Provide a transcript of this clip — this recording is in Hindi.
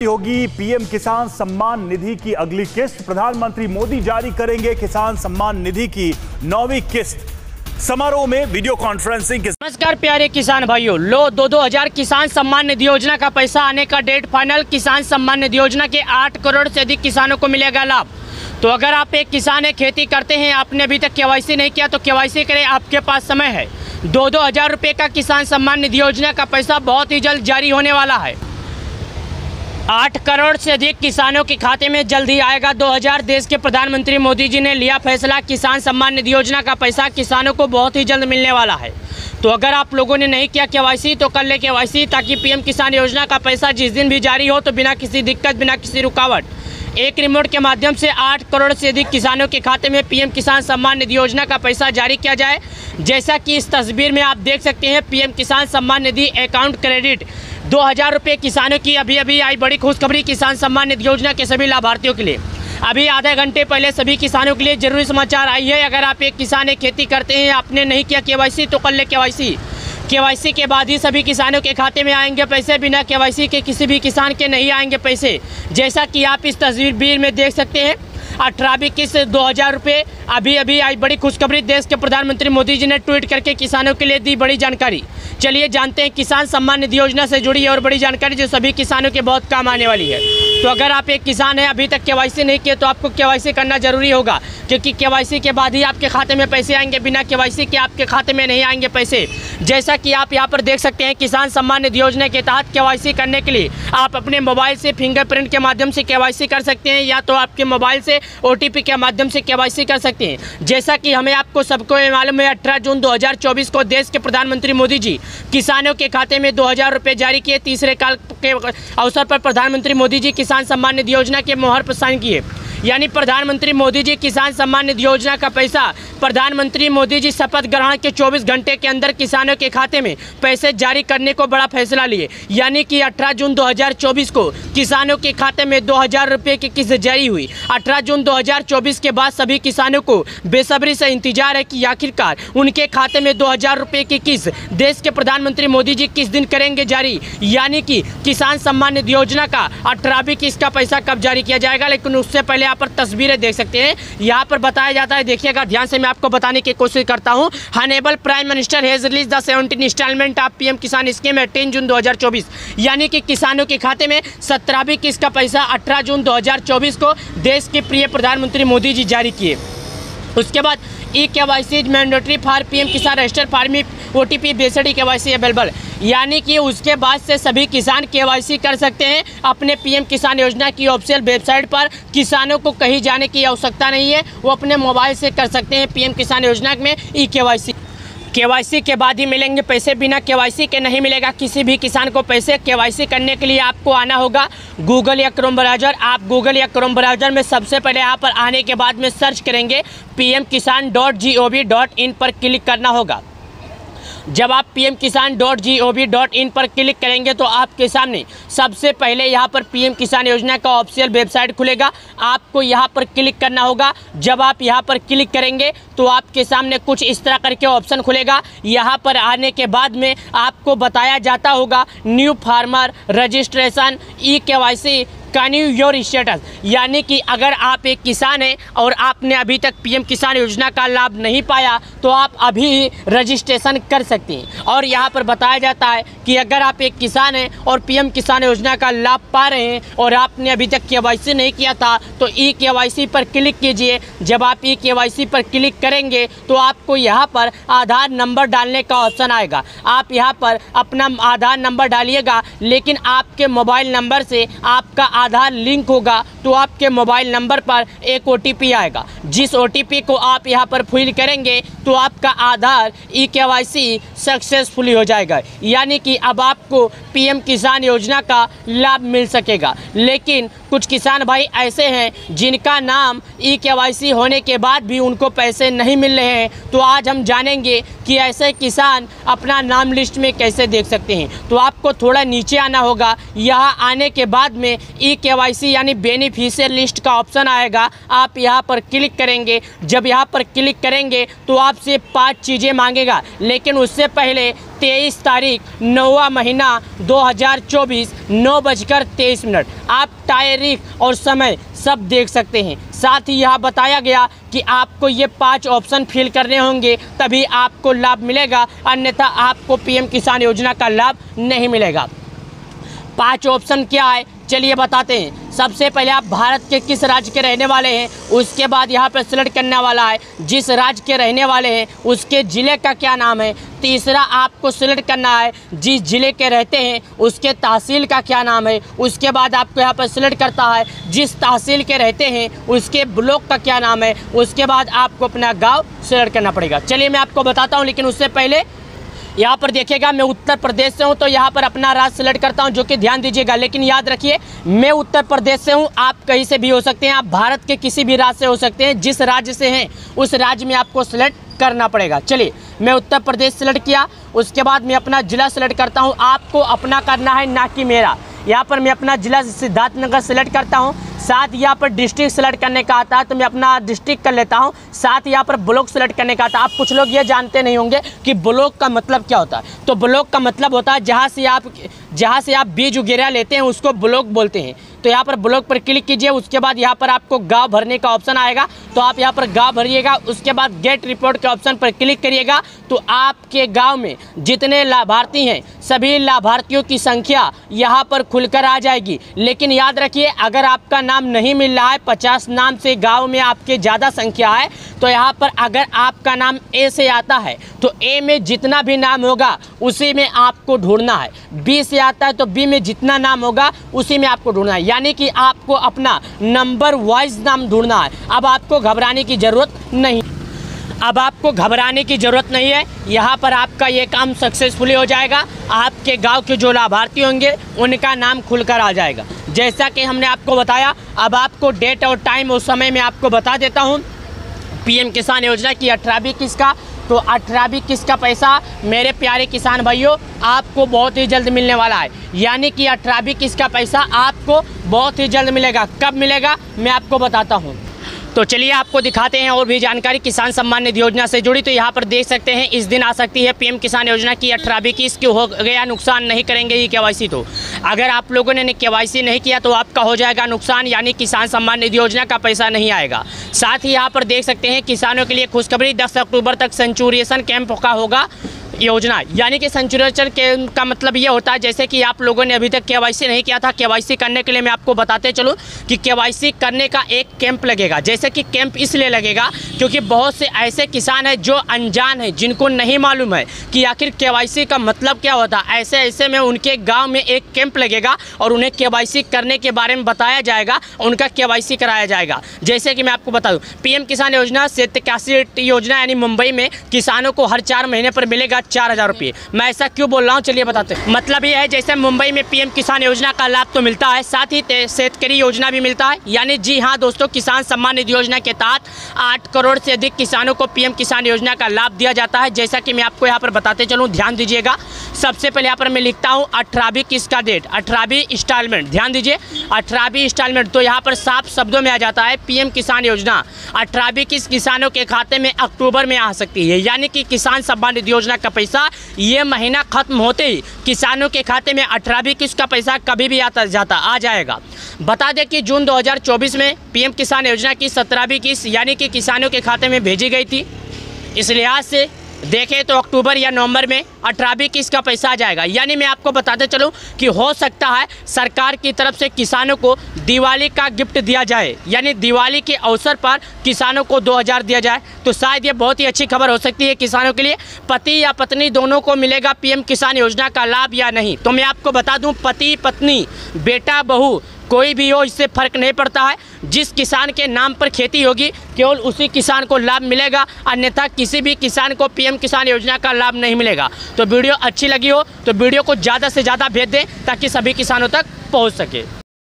होगी पीएम किसान सम्मान निधि की अगली किस्त। प्रधानमंत्री मोदी जारी करेंगे किसान सम्मान निधि की 9वीं किस्त। समारोह में वीडियो कॉन्फ्रेंसिंग के नमस्कार प्यारे किसान भाइयों, लो 2000 किसान सम्मान निधि योजना का पैसा आने का डेट फाइनल। किसान सम्मान निधि योजना के 8 करोड़ से अधिक किसानों को मिलेगा लाभ। तो अगर आप एक किसान है, खेती करते हैं, आपने अभी तक केवाईसी नहीं किया तो केवाईसी करें, आपके पास समय है। 2-2 हज़ार रुपये का किसान सम्मान निधि योजना का पैसा बहुत ही जल्द जारी होने वाला है। 8 करोड़ से अधिक किसानों के खाते में जल्द ही आएगा 2000। देश के प्रधानमंत्री मोदी जी ने लिया फैसला, किसान सम्मान निधि योजना का पैसा किसानों को बहुत ही जल्द मिलने वाला है। तो अगर आप लोगों ने नहीं किया केवाईसी तो कर ले केवाईसी, ताकि पीएम किसान योजना का पैसा जिस दिन भी जारी हो तो बिना किसी दिक्कत, बिना किसी रुकावट एक रिमोट के माध्यम से 8 करोड़ से अधिक किसानों के खाते में पीएम किसान सम्मान निधि योजना का पैसा जारी किया जाए। जैसा कि इस तस्वीर में आप देख सकते हैं, पीएम किसान सम्मान निधि अकाउंट क्रेडिट 2000 रुपये किसानों की अभी आई बड़ी खुशखबरी किसान सम्मान निधि योजना के सभी लाभार्थियों के लिए। अभी आधे घंटे पहले सभी किसानों के लिए जरूरी समाचार आई है। अगर आप एक किसान है, खेती करते हैं, आपने नहीं किया केवाईसी तो कर ले केवाईसी। केवाईसी के बाद ही सभी किसानों के खाते में आएंगे पैसे, बिना केवाईसी के किसी भी किसान के नहीं आएंगे पैसे। जैसा कि आप इस तस्वीर में देख सकते हैं, 18वीं किस्त 2000 रुपये। अभी आई बड़ी खुशखबरी, देश के प्रधानमंत्री मोदी जी ने ट्वीट करके किसानों के लिए दी बड़ी जानकारी। चलिए जानते हैं किसान सम्मान निधि योजना से जुड़ी और बड़ी जानकारी जो सभी किसानों के बहुत काम आने वाली है। तो अगर आप एक किसान है, अभी तक केवाईसी नहीं किए तो आपको केवाईसी करना जरूरी होगा, क्योंकि केवाईसी के बाद ही आपके खाते में पैसे आएंगे। बिना केवाईसी के आपके खाते में नहीं आएंगे पैसे। जैसा कि आप यहाँ पर देख सकते हैं, किसान सम्मान निधि योजना के तहत केवाईसी करने के लिए आप अपने मोबाइल से फिंगरप्रिंट के माध्यम से केवाईसी कर सकते हैं, या तो आपके मोबाइल से OTP के माध्यम से केवाईसी कर सकते हैं। जैसा कि हमें आपको सबको मालूम है, 18 जून 2024 को देश के प्रधानमंत्री मोदी जी किसानों के खाते में 2000 रुपये जारी किए। तीसरे काल के अवसर पर प्रधानमंत्री मोदी जी किसान सम्मान निधि योजना के मोहर पर साइन किए। यानी प्रधानमंत्री मोदी जी किसान सम्मान निधि योजना का पैसा प्रधानमंत्री मोदी जी शपथ ग्रहण के 24 घंटे के अंदर किसानों के खाते में पैसे जारी करने को बड़ा फैसला लिए। यानी कि 18 जून 2024 को किसानों के खाते में 2000 रुपये की किस्त जारी हुई। 18 जून 2024 के बाद सभी किसानों को बेसब्री से इंतजार है कि आखिरकार उनके खाते में 2000 रुपये की किस्त देश के प्रधानमंत्री मोदी जी किस दिन करेंगे जारी। यानी कि किसान सम्मान निधि योजना का 18वीं किस्त का पैसा कब जारी किया जाएगा। लेकिन उससे पहले यहाँ पर तस्वीरें देख सकते हैं, यहाँ पर बताया जाता है, देखिएगा ध्यान से, मैं आपको बताने की कोशिश करता हूँ। Honourable prime minister has release the 17 instalment of PM Kisan scheme 18 June 2024। यानी कि किसानों के खाते में 17वीं किस्त का पैसा 18 जून 2024 को देश के प्रिय प्रधानमंत्री मोदी जी जारी किए। उसके बाद केवाईसी मैंडेटरी फॉर पीएम किसान register form OTP based KYC available. यानी कि उसके बाद से सभी किसान केवाईसी कर सकते हैं अपने पीएम किसान योजना की ऑफिशियल वेबसाइट पर। किसानों को कहीं जाने की आवश्यकता नहीं है, वो अपने मोबाइल से कर सकते हैं पीएम किसान योजना में केवाईसी। केवाईसी के बाद ही मिलेंगे पैसे, बिना केवाईसी के नहीं मिलेगा किसी भी किसान को पैसे। केवाईसी करने के लिए आपको आना होगा गूगल या क्रोम ब्राउज़र। आप गूगल या क्रोम ब्राउज़र में सबसे पहले यहाँ पर आने के बाद में सर्च करेंगे pmkisan.gov.in पर क्लिक करना होगा। जब आप pmkisan.gov.in पर क्लिक करेंगे तो आपके सामने सबसे पहले यहाँ पर पीएम किसान योजना का ऑफिशियल वेबसाइट खुलेगा। आपको यहाँ पर क्लिक करना होगा। जब आप यहाँ पर क्लिक करेंगे तो आपके सामने कुछ इस तरह करके ऑप्शन खुलेगा। यहाँ पर आने के बाद में आपको बताया जाता होगा new farmer registration KYC can you your status. यानी कि अगर आप एक किसान हैं और आपने अभी तक पीएम किसान योजना का लाभ नहीं पाया तो आप अभी रजिस्ट्रेशन कर सकते हैं। और यहाँ पर बताया जाता है कि अगर आप एक किसान हैं और पीएम किसान योजना का लाभ पा रहे हैं और आपने अभी तक केवाईसी नहीं किया था तो केवाईसी पर क्लिक कीजिए। जब आप केवाईसी पर क्लिक करेंगे तो आपको यहाँ पर आधार नंबर डालने का ऑप्शन आएगा। आप यहाँ पर अपना आधार नंबर डालिएगा, लेकिन आपके मोबाइल नंबर से आपका आधार लिंक होगा तो आपके मोबाइल नंबर पर एक OTP आएगा। जिस OTP को आप यहाँ पर फिल करेंगे तो आपका आधार केवाईसी सक्सेसफुली हो जाएगा। यानी कि अब आपको पीएम किसान योजना का लाभ मिल सकेगा। लेकिन कुछ किसान भाई ऐसे हैं जिनका नाम केवाईसी होने के बाद भी उनको पैसे नहीं मिल रहे हैं। तो आज हम जानेंगे कि ऐसे किसान अपना नाम लिस्ट में कैसे देख सकते हैं। तो आपको थोड़ा नीचे आना होगा। यहाँ आने के बाद में केवाईसी यानी बेनिफिशियरी लिस्ट का ऑप्शन आएगा। आप यहाँ पर क्लिक करेंगे। जब यहाँ पर क्लिक करेंगे तो आपसे 5 चीज़ें मांगेगा, लेकिन उससे पहले 23 तारीख 9वां महीना 2024 9:23। आप तारीख और समय सब देख सकते हैं। साथ ही यह बताया गया कि आपको ये 5 ऑप्शन फिल करने होंगे तभी आपको लाभ मिलेगा, अन्यथा आपको पीएम किसान योजना का लाभ नहीं मिलेगा। 5 ऑप्शन क्या है चलिए बताते हैं। सबसे पहले आप भारत के किस राज्य के रहने वाले हैं, उसके बाद यहाँ पर सिलेक्ट करने वाला है जिस राज्य के रहने वाले हैं उसके ज़िले का क्या नाम है। तीसरा आपको सिलेक्ट करना है जिस ज़िले के रहते हैं उसके तहसील का क्या नाम है। उसके बाद आपको यहाँ पर सिलेक्ट करता है जिस तहसील के रहते हैं उसके ब्लॉक का क्या नाम है। उसके बाद आपको अपना गाँव सिलेक्ट करना पड़ेगा। चलिए मैं आपको बताता हूँ, लेकिन उससे पहले यहाँ पर देखिएगा मैं उत्तर प्रदेश से हूँ तो यहाँ पर अपना राज्य सेलेक्ट करता हूँ, जो कि ध्यान दीजिएगा। लेकिन याद रखिए मैं उत्तर प्रदेश से हूँ, आप कहीं से भी हो सकते हैं, आप भारत के किसी भी राज्य से हो सकते हैं। जिस राज्य से हैं उस राज्य में आपको सेलेक्ट करना पड़ेगा। चलिए मैं उत्तर प्रदेश सेलेक्ट किया, उसके बाद मैं अपना ज़िला सेलेक्ट करता हूँ। आपको अपना करना है ना कि मेरा। यहाँ पर मैं अपना ज़िला सिद्धार्थनगर सेलेक्ट करता हूँ। साथ यहाँ पर डिस्ट्रिक्ट सेलेक्ट करने का आता है तो मैं अपना डिस्ट्रिक्ट कर लेता हूँ। साथ यहाँ पर ब्लॉक सेलेक्ट करने का आता है। आप कुछ लोग ये जानते नहीं होंगे कि ब्लॉक का मतलब क्या होता है। तो ब्लॉक का मतलब होता है जहाँ से आप बीज वगैरह लेते हैं उसको ब्लॉक बोलते हैं। तो यहाँ पर ब्लॉक पर क्लिक कीजिए, उसके बाद यहाँ पर आपको गांव भरने का ऑप्शन आएगा तो आप यहाँ पर गांव भरिएगा। उसके बाद गेट रिपोर्ट के ऑप्शन पर क्लिक करिएगा तो आपके गांव में जितने लाभार्थी हैं सभी लाभार्थियों की संख्या यहाँ पर खुलकर आ जाएगी। लेकिन याद रखिए अगर आपका नाम नहीं मिल रहा है, 50 नाम से गाँव में आपके ज़्यादा संख्या है, तो यहाँ पर अगर आपका नाम ए से आता है तो ए में जितना भी नाम होगा उसी में आपको ढूंढना है। बी से आता है तो बी में जितना नाम होगा उसी में आपको ढूंढना है, यानी कि आपको अपना नंबर वाइज नाम ढूंढना है। अब आपको घबराने की ज़रूरत नहीं है। यहाँ पर आपका ये काम सक्सेसफुली हो जाएगा। आपके गांव के जो लाभार्थी होंगे उनका नाम खुलकर आ जाएगा। जैसा कि हमने आपको बताया, अब आपको डेट और टाइम और समय में आपको बता देता हूँ पीएम किसान योजना की 18वीं किस्त का। तो 18वीं किस्त का पैसा मेरे प्यारे किसान भाइयों आपको बहुत ही जल्द मिलने वाला है, यानी कि 18वीं किस्त का पैसा आपको बहुत ही जल्द मिलेगा। कब मिलेगा मैं आपको बताता हूँ। तो चलिए आपको दिखाते हैं और भी जानकारी किसान सम्मान निधि योजना से जुड़ी। तो यहाँ पर देख सकते हैं इस दिन आ सकती है पीएम किसान योजना की 18वीं किस्त। क्यों हो गया नुकसान, नहीं करेंगे ये केवाईसी। तो अगर आप लोगों ने केवाईसी नहीं किया तो आपका हो जाएगा नुकसान, यानी किसान सम्मान निधि योजना का पैसा नहीं आएगा। साथ ही यहाँ पर देख सकते हैं किसानों के लिए खुशखबरी, 10 अक्टूबर तक सेंचुरिएशन कैंप का होगा योजना। यानी कि सेंचुरिएशन कैंप का मतलब ये होता है जैसे कि आप लोगों ने अभी तक केवाईसी नहीं किया था, केवाईसी करने के लिए मैं आपको बताते चलूँ कि केवाईसी करने का एक कैंप लगेगा। जैसे कि कैंप इसलिए लगेगा क्योंकि बहुत से ऐसे किसान हैं जो अनजान हैं, जिनको नहीं मालूम है कि आखिर केवाईसी का मतलब क्या होता है। ऐसे में उनके गाँव में एक कैंप लगेगा और उन्हें केवाईसी करने के बारे में बताया जाएगा, उनका केवाईसी कराया जाएगा। जैसे कि मैं आपको बता दूँ पीएम किसान योजना शेतकाशी योजना यानी मुंबई में किसानों को हर 4 महीने पर मिलेगा 4000 रुपये। मैं ऐसा क्यों बोल रहा हूँ चलिए बताते हैं। मतलब ये है जैसे मुंबई में पीएम किसान योजना का लाभ तो मिलता है, साथ ही शेतकरी योजना भी मिलता है। यानी जी हाँ दोस्तों, किसान सम्मान निधि योजना के तहत 8 करोड़ से अधिक किसानों को पीएम किसान योजना का लाभ दिया जाता है। जैसा कि मैं आपको यहाँ पर बताते चलूँ, ध्यान दीजिएगा। सबसे पहले यहाँ पर मैं लिखता हूँ 18वीं किस्त का डेट, 18वीं इंस्टॉलमेंट। ध्यान दीजिए 18वीं इंस्टॉलमेंट। तो यहाँ पर साफ शब्दों में आ जाता है पीएम किसान योजना 18वीं किस्त किसानों के खाते में अक्टूबर में आ सकती है। यानी कि किसान सम्मान निधि योजना का पैसा ये महीना खत्म होते ही किसानों के खाते में 18वीं किस्त का पैसा कभी भी आ जाएगा। बता दें कि जून 2024 में पीएम किसान योजना की 17वीं किस्त यानी कि किसानों के खाते में भेजी गई थी। इस लिहाज से देखें तो अक्टूबर या नवंबर में 18वीं किस्त का पैसा आ जाएगा। यानी मैं आपको बताते चलूं कि हो सकता है सरकार की तरफ से किसानों को दिवाली का गिफ्ट दिया जाए, यानी दिवाली के अवसर पर किसानों को 2000 दिया जाए। तो शायद ये बहुत ही अच्छी खबर हो सकती है किसानों के लिए। पति या पत्नी दोनों को मिलेगा पीएम किसान योजना का लाभ या नहीं। तो मैं आपको बता दूँ पति पत्नी बेटा बहू कोई भी हो, इससे फ़र्क नहीं पड़ता है। जिस किसान के नाम पर खेती होगी केवल उसी किसान को लाभ मिलेगा, अन्यथा किसी भी किसान को पीएम किसान योजना का लाभ नहीं मिलेगा। तो वीडियो अच्छी लगी हो तो वीडियो को ज़्यादा से ज़्यादा भेज दें ताकि सभी किसानों तक पहुंच सके।